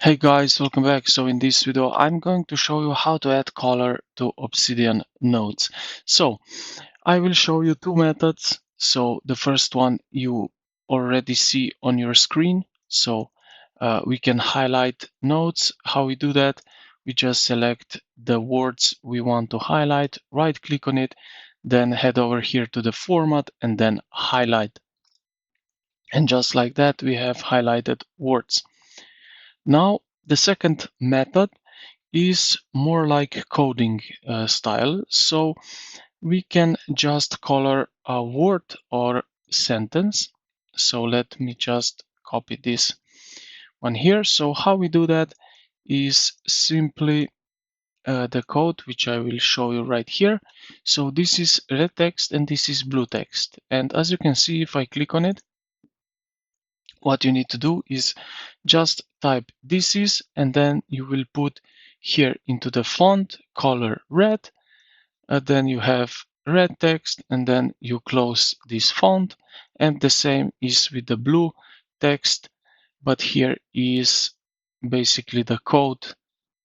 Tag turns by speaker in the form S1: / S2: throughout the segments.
S1: Hey guys, welcome back. So in this video, I'm going to show you how to add color to Obsidian nodes. So I will show you two methods. So the first one you already see on your screen. So we can highlight nodes. How we do that? We just select the words we want to highlight, right click on it, then head over here to the format and then highlight. And just like that, we have highlighted words. Now, the second method is more like coding style. So we can just color a word or sentence. So let me just copy this one here. So how we do that is simply the code, which I will show you right here. So this is red text and this is blue text. And as you can see, if I click on it, what you need to do is just type this is, and then you will put here into the font color red, and then you have red text, and then you close this font. And the same is with the blue text, but here is basically the code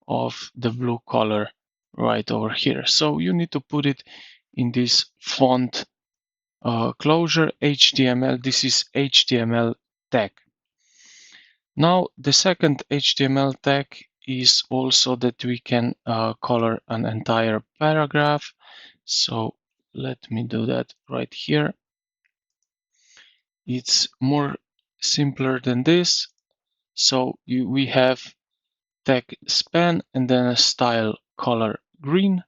S1: of the blue color right over here. So you need to put it in this font closure HTML. This is HTML tag. Now, the second HTML tag is also that we can color an entire paragraph. So let me do that right here. It's more simpler than this. So we have tag span and then a style color green.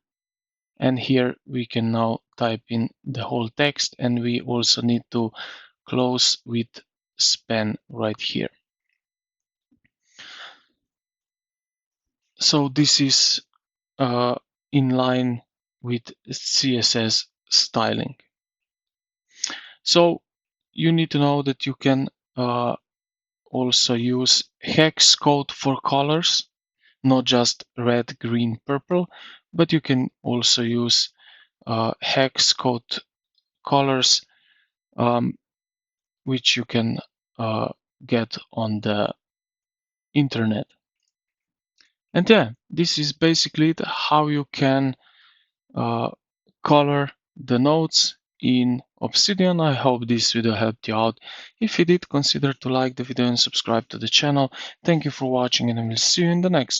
S1: And here we can now type in the whole text, and we also need to close with span right here. So this is in line with CSS styling. So you need to know that you can also use hex code for colors, not just red, green, purple, but you can also use hex code colors, which you can get on the internet. And yeah, this is basically how you can color the nodes in Obsidian. I hope this video helped you out. If you did, consider to like the video and subscribe to the channel. Thank you for watching, and I will see you in the next one.